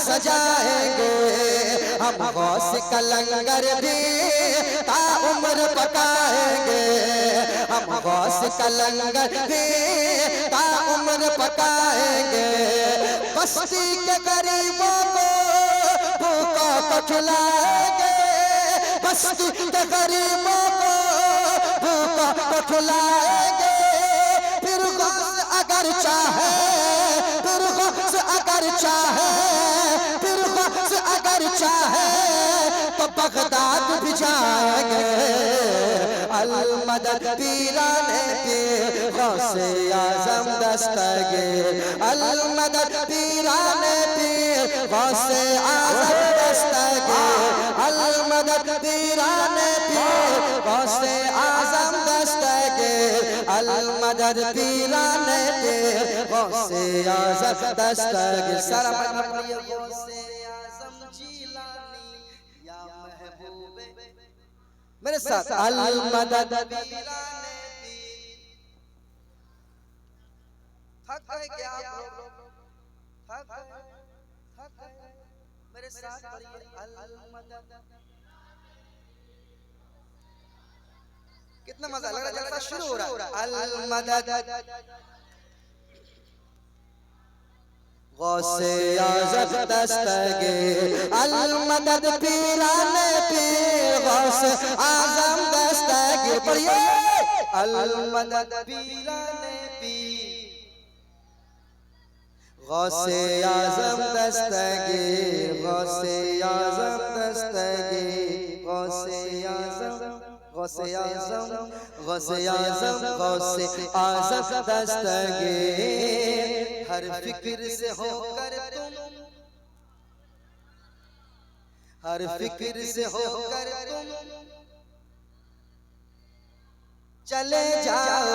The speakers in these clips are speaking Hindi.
सजाएंगे, हम गौस का लंगर भी ताउम्र पकाएंगे, हम गौस का लंगर भी ताउम्र पकाएंगे। बस्ती के गरीबों को भूखों को खिलाएंगे, बस्ती के गरीबों को भूखों को खिलाएंगे। फिर गौस अगर चाहे, फिर गौस अगर चाहे, फिर गौस अगर चाहे तो बगदाद भी जाएंगे। अल मदद पीराने पीर गौसे आज़म दस्तगीर, अल मदद पीराने पीर गौसे आज़म दस्तगीर, अल मदद पीराने पीर गौसे आज़म दस्तगीर, अल मदद पीराने पीर गौसे आज़म दस्तगीर। सारा गौसे आज़म जीलानी या महबूबे मेरे साथ अल मदद पीराने पीर। थक गए क्या आप लोग? थक गए? मेरे साथ पढ़िए अल मदद। कितना मजा लग रहा है, जलसा शुरू हो रहा है। अल मदद गौसे आज़म दस्तगीर, अल मदद पीराने पीर गौसे आज़म दस्तगीर। पढ़िए अल मदद पीराने पीर गौसे आज़म दस्तगीर, गौसे आज़म दस्तगीर, गौसे आज़म, गौसे आज़म, गौसे आज़म, गौसे आज़म दस्तगीर। हर फिक्र से होकर तुम, हर फिक्र से होकर तुम चले जाओ,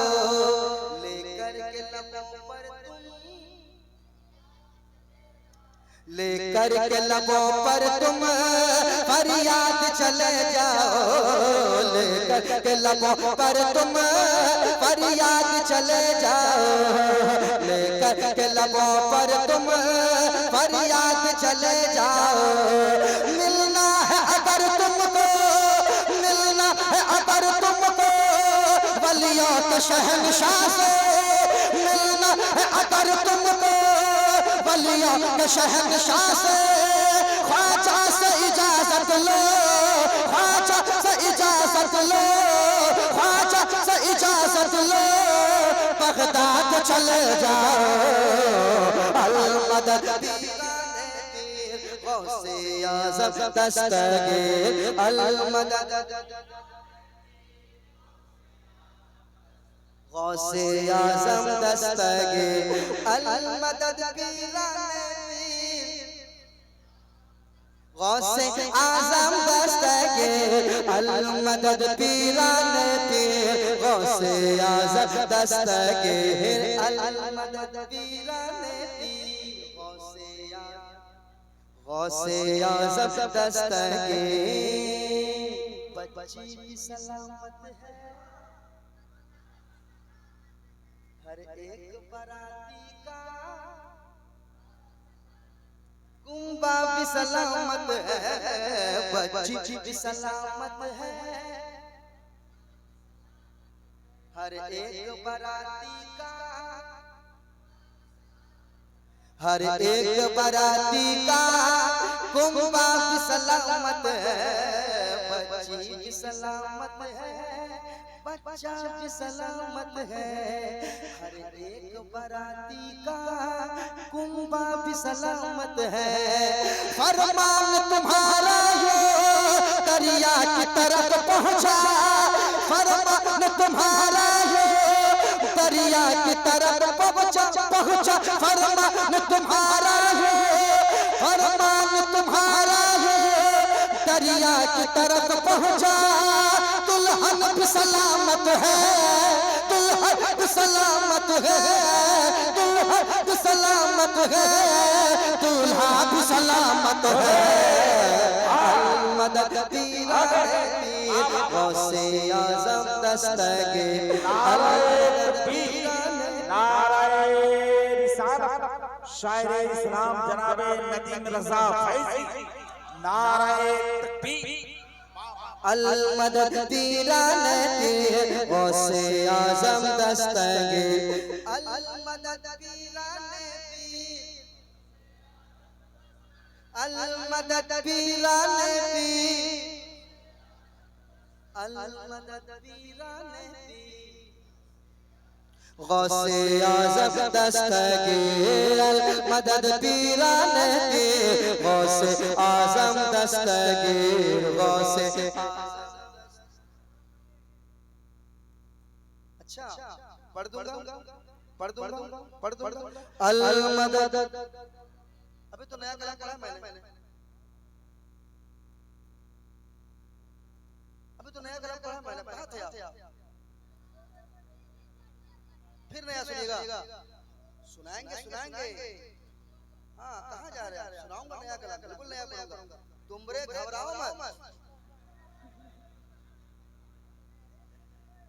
लेकर के लबों पर तुम, लेकर के लबों पर तुम फरियाद चले जाओ, लेकर के लबों पर तुम फरियाद चले जाओ, लेकर के लबों पर तुम फरियाद चले जाओ। मिलना है अगर तुमको, मिलना है अगर तुमको वलियों के शहंशाह से, मिलना है अगर तुमको वलियों के शहंशाह से। ख्वाजा से इजाजत लो, ख्वाजा से इजाजत लो, ख्वाजा से इजाजत लो, बगदाद चले जाओ। अल मदद पीराने पीर गौसे आज़म दस्तगीर, अल मदद गौसे आज़म दस्तगीर, अल मदद पीराने पीर गौसे आज़म दस्तगीर, अल मदद पीराने पीर गौसे आज़म दस्तगीर, अल मदद पीराने पीर गौसे आज़म दस्तगीर। बच्ची भी सलामत है, हर एक बराती का कुंबा भी सलामत है, बच्ची भी सलामत है, हर एक बराती का, हर एक बराती का कुंबा भी सलामत है, बच्ची भी सलामत है, बच्चा भी सलामत है, हर एक बराती का कुंबा भी सलामत है। फरमान तुम्हारा यो दरिया की तरफ पहुंचा, फरमान तुम्हारा यो दरिया की तरफ पहुंचा, पहुंचा फरमान तुम्हारा यो, फरमान तुम्हारा यो दरिया की तरफ पहुंचा। दुल्हन भी सलामत है, दुल्हन भी सलामत है, दुल्हन भी सलामत है, दूल्हा भी सलामत है। मदद पीराने पीर गौसे आज़म दस्तगीर, नाराए रिसालत शायरे इस्लाम जनाबे नदीम रजा फैजी नाराए तकबीर। अल मदद पीराने पीर गौसे आजम दस्तगीर। अल मदद पीराने पीर, अल मदद पीराने पीर, अल मदद पीराने पीर गौसे आजम दस्तगीर। अल मदद पीराने पीर गौसे आजम दस्तगीर। गौसे अच्छा पढ़ दूंगा पढ़ दूंगा पढ़ दूंगा। अल मदद, अभी तो नया कलाम पढ़ा मैंने, अभी तो नया कलाम पढ़ा मैंने, कहाँ थे आप? फिर नया सुनिएगा, सुनाएंगे सुनाएंगे। हाँ कहाँ जा रहे हैं? सुनाऊंगा नया कलाम, बिल्कुल नया पढ़ूंगा। तुम रे घबराओ मत,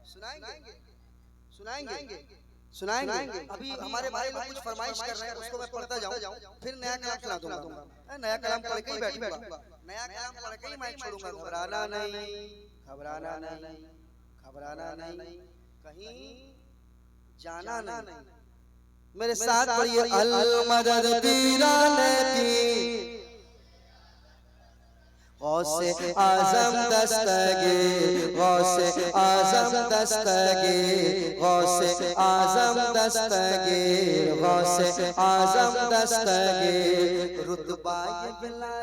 सुनाएंगे सुनाएंगे सुनाएंगे। अभी हमारे भाई लोग कुछ फरमाइश कर रहे हैं, उसको मैं पढ़ता जाऊं, फिर नया कलाम सुना दूंगा। नया कलाम पढ़ के ही बैठूंगा, नया कलाम पढ़ के ही माइक छोड़ूंगा। घबराना नहीं, घबराना नहीं, घबराना नहीं, कहीं जाना नहीं। मेरे साथ पढ़िए। अल मदद पीराने पीर गौसे आजम दस्तगीर। गौसे आजम दस्तगीर। गौसे आजम दस्तगीर। गौसे आजम दस्तगीर। रुतबा ये बिला